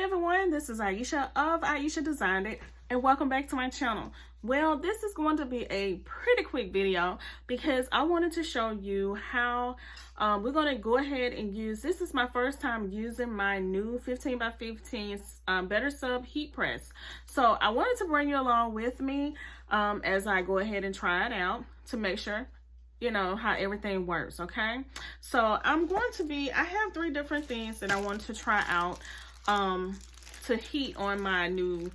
everyone, this is Ieasha of Ieasha Designed It, and welcome back to my channel. Well, this is going to be a pretty quick video because I wanted to show you how we're going to go ahead and use, this is my first time using my new 15 by 15 BetterSub heat press. So I wanted to bring you along with me as I go ahead and try it out to make sure you know how everything works. Okay, so I have 3 different things that I want to try out to heat on my new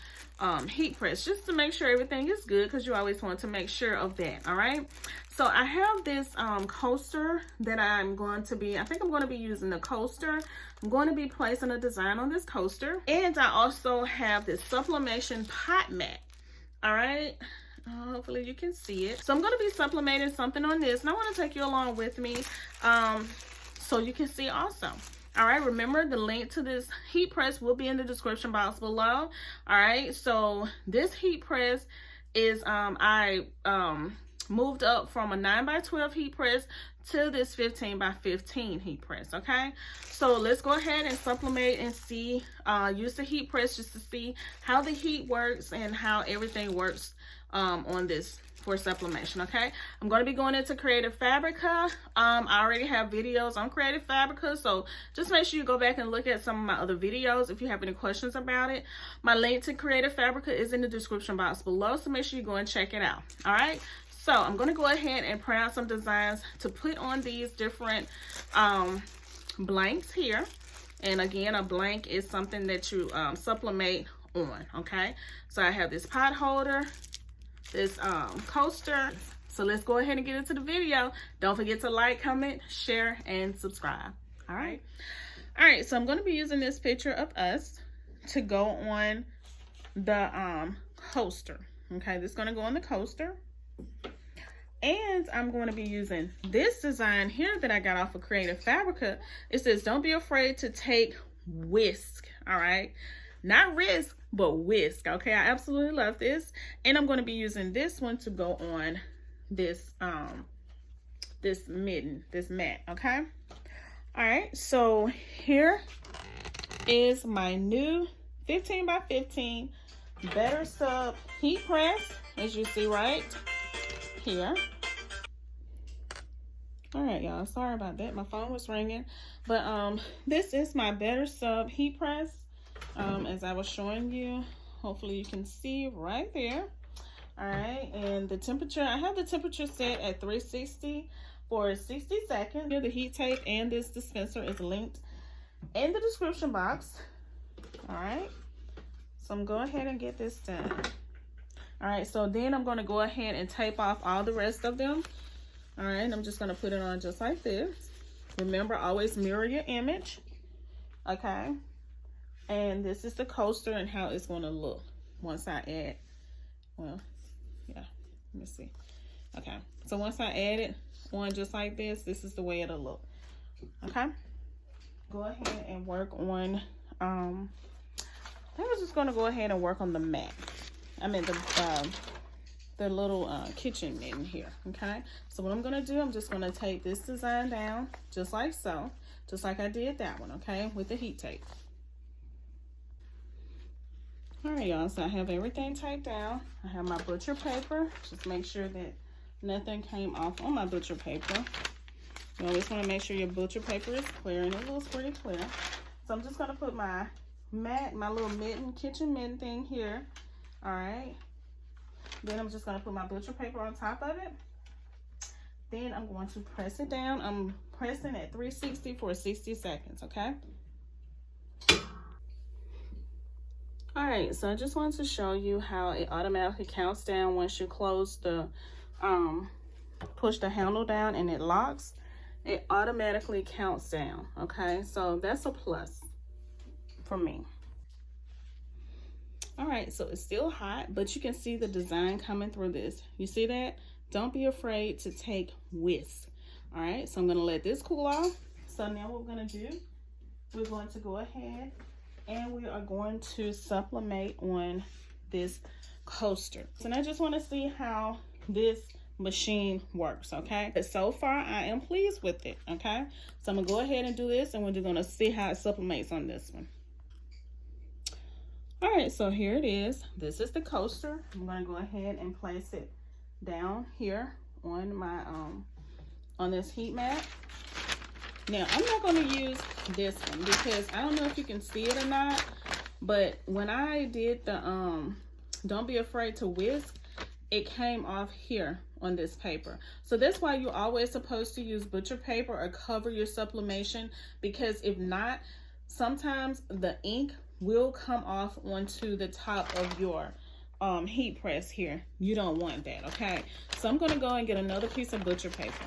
heat press, just to make sure everything is good, because you always want to make sure of that. All right, so I have this coaster that I think I'm going to be using the coaster. I'm going to be placing a design on this coaster, and I also have this sublimation pot mat. All right, hopefully you can see it. So I'm going to be sublimating something on this, and I want to take you along with me so you can see also. All right, remember the link to this heat press will be in the description box below. All right, so this heat press is I moved up from a 9 by 12 heat press to this 15 by 15 heat press. Okay, so let's go ahead and sublimate and see, use the heat press just to see how the heat works and how everything works on this for sublimation. Okay, I'm going to be going into Creative Fabrica. I already have videos on Creative Fabrica, so just make sure you go back and look at some of my other videos if you have any questions about it. My link to Creative Fabrica is in the description box below, so make sure you go and check it out. All right, so I'm going to go ahead and print out some designs to put on these different blanks here. And again, a blank is something that you sublimate on. Okay, so I have this pot holder, this coaster. So let's go ahead and get into the video. Don't forget to like, comment, share, and subscribe. All right, so I'm going to be using this picture of us to go on the coaster. Okay, this is going to go on the coaster, and I'm going to be using this design here that I got off of Creative Fabrica. It says, don't be afraid to take whisk. All right, not risk, but whisk. Okay, I absolutely love this, and I'm going to be using this one to go on this this mat. Okay, all right, so here is my new 15 by 15 BetterSub heat press, as you see right here. All right, y'all, sorry about that, my phone was ringing, but this is my BetterSub heat press. As I was showing you, hopefully you can see right there. All right, and the temperature, I have the temperature set at 360 for 60 seconds. Here, the heat tape and this dispenser is linked in the description box. All right, so I'm going to go ahead and get this done. All right, so then I'm going to go ahead and tape off all the rest of them. All right, I'm just going to put it on just like this. Remember, always mirror your image. Okay, and this is the coaster and how it's going to look once I add, well, yeah, let me see. Okay, so once I add it on just like this, this is the way it'll look. Okay, go ahead and work on, I was just going to go ahead and work on the mat. I mean the little kitchen mitten here. Okay, so what I'm going to do, I'm just going to take this design down just like so, just like I did that one. Okay, with the heat tape. All right, y'all, so I have everything taped down. I have my butcher paper. Just make sure that nothing came off on my butcher paper. You always want to make sure your butcher paper is clear, and it looks pretty clear. So I'm just going to put my mat, my little mitten, kitchen mitten thing here. All right. Then I'm just going to put my butcher paper on top of it. Then I'm going to press it down. I'm pressing at 360 for 60 seconds, okay? All right, so I just wanted to show you how it automatically counts down once you close the, push the handle down and it locks. It automatically counts down, okay? So that's a plus for me. All right, so it's still hot, but you can see the design coming through this. You see that? Don't be afraid to take whisk. All right, so I'm gonna let this cool off. So now what we're gonna do, we're going to go ahead and we are going to sublimate on this coaster. So I just want to see how this machine works. Okay, but so far I am pleased with it. Okay, so I'm gonna go ahead and do this, and we're just gonna see how it sublimates on this one. All right, so here it is. This is the coaster. I'm gonna go ahead and place it down here on my on this heat mat. Now I'm not going to use this one because I don't know if you can see it or not, but when I did the Don't Be Afraid to Whisk, it came off here on this paper. So that's why you're always supposed to use butcher paper or cover your sublimation, because if not, sometimes the ink will come off onto the top of your heat press here. You don't want that, okay? So I'm going to go and get another piece of butcher paper.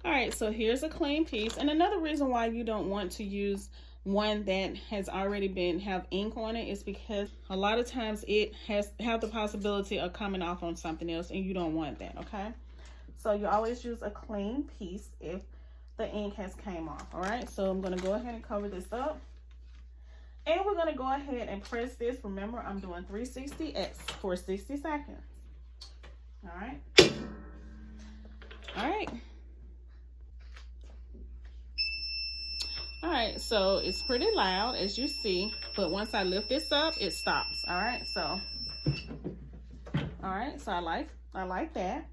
All right, so here's a clean piece. And another reason why you don't want to use one that has already have ink on it is because a lot of times it have the possibility of coming off on something else, and you don't want that, okay? So you always use a clean piece if the ink has came off. All right, so I'm going to go ahead and cover this up. And we're going to go ahead and press this. Remember, I'm doing 360X for 60 seconds. All right. All right. All right, so it's pretty loud, as you see, but once I lift this up, it stops. All right, so I like that.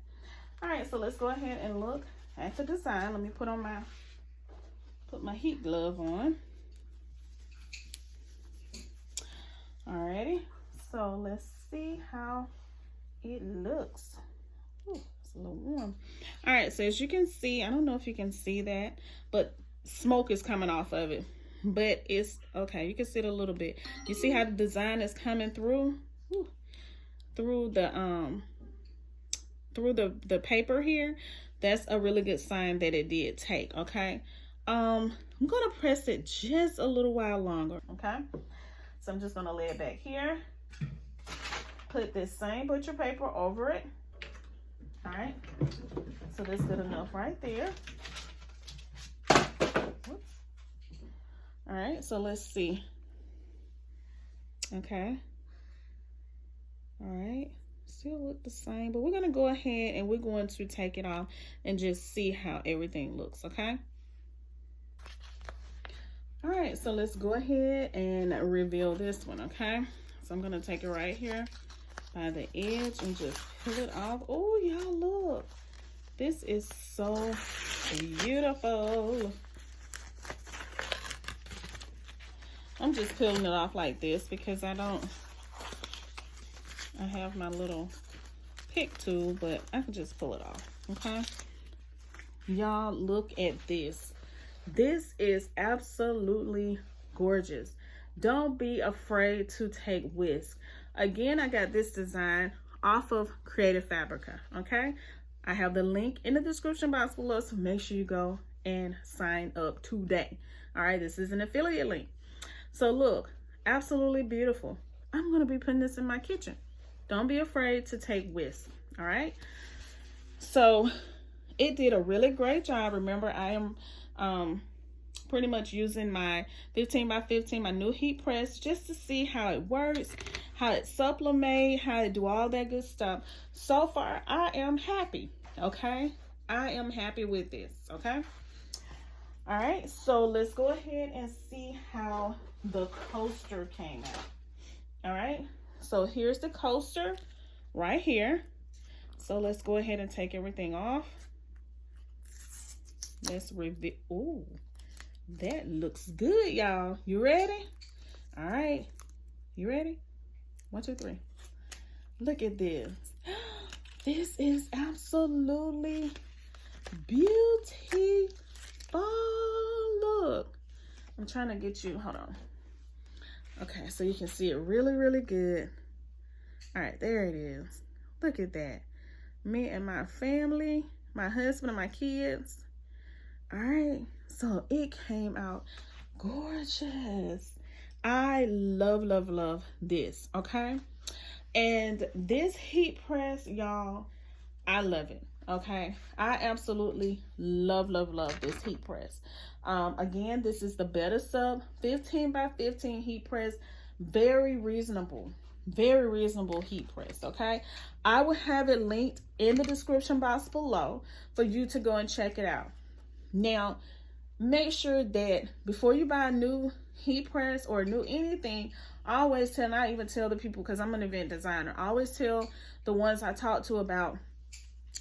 All right, so let's go ahead and look at the design. Let me put my heat glove on. Alrighty, so let's see how it looks. Ooh, it's a little warm. All right, so as you can see, I don't know if you can see that, but smoke is coming off of it, but it's okay. You can see it a little bit. You see how the design is coming through the paper here. That's a really good sign that it did take. Okay, I'm gonna press it just a little while longer. Okay, so I'm just gonna lay it back here, put this same butcher paper over it. All right, so that's good enough right there. All right, so let's see. Okay. All right, still look the same, but we're gonna go ahead and we're going to take it off and just see how everything looks, okay? All right, so let's go ahead and reveal this one, okay? So I'm gonna take it right here by the edge and just peel it off. Oh, y'all look. This is so beautiful. I'm just peeling it off like this because I have my little pick tool, but I can just pull it off, okay? Y'all look at this. This is absolutely gorgeous. Don't be afraid to take whisk. Again, I got this design off of Creative Fabrica, okay? I have the link in the description box below, so make sure you go and sign up today. All right, this is an affiliate link. So look, absolutely beautiful. I'm going to be putting this in my kitchen. Don't be afraid to take whisk, all right? So it did a really great job. Remember, I am pretty much using my 15 by 15, my new heat press, just to see how it works, how it sublimate, how it do all that good stuff. So far, I am happy, okay? I am happy with this, okay? All right, so let's go ahead and see how the coaster came out. All right, so here's the coaster right here. So let's go ahead and take everything off. Let's reveal. Ooh, that looks good, y'all. You ready? All right, you ready? 1, 2, 3. Look at this. This is absolutely beautiful. Look, I'm trying to get you, hold on. Okay, so you can see it really, really good. All right, there it is. Look at that. Me and my family, my husband and my kids. All right, so it came out gorgeous. I love, love, love this, okay? And this heat press, y'all, I love it, okay? I absolutely love, love, love this heat press. Again, this is the BetterSub 15 by 15 heat press. Very reasonable heat press, okay? I will have it linked in the description box below for you to go and check it out. Now, make sure that before you buy a new heat press or new anything, I always tell, and I even tell the people, because I'm an event designer, I always tell the ones I talk to about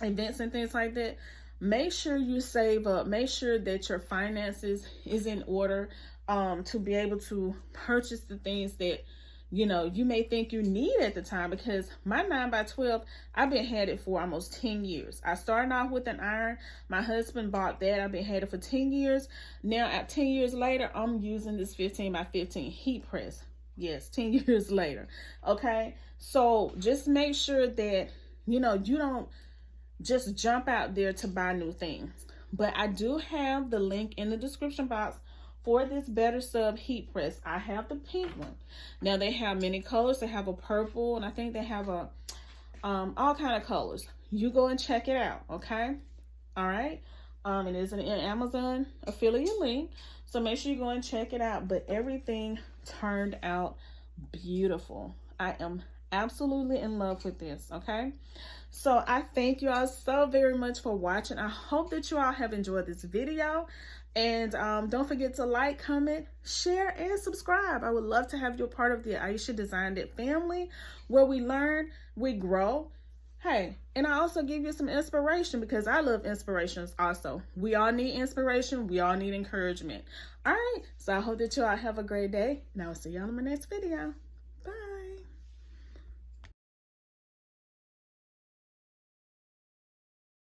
events and things like that, make sure you save up, make sure that your finances is in order to be able to purchase the things that you may think you need at the time. Because my 9x12, I've been had it for almost 10 years. I started off with an iron. My husband bought that. I've been had it for 10 years. Now at 10 years later, I'm using this 15x15 heat press. Yes, 10 years later. Okay, so just make sure that you don't just jump out there to buy new things. But I do have the link in the description box for this BetterSub heat press. I have the pink one. Now they have many colors. They have a purple, and I think they have a all kind of colors. You go and check it out, okay? All right. It is an Amazon affiliate link, so make sure you go and check it out. But everything turned out beautiful. I am absolutely in love with this. Okay, so I thank you all so very much for watching. I hope that you all have enjoyed this video, and don't forget to like, comment, share, and subscribe. I would love to have you a part of the Ieasha Designed It family, where we learn, we grow. Hey, and I also give you some inspiration, because I love inspirations also. We all need inspiration. We all need encouragement. All right, so I hope that you all have a great day, and I will see you on my next video.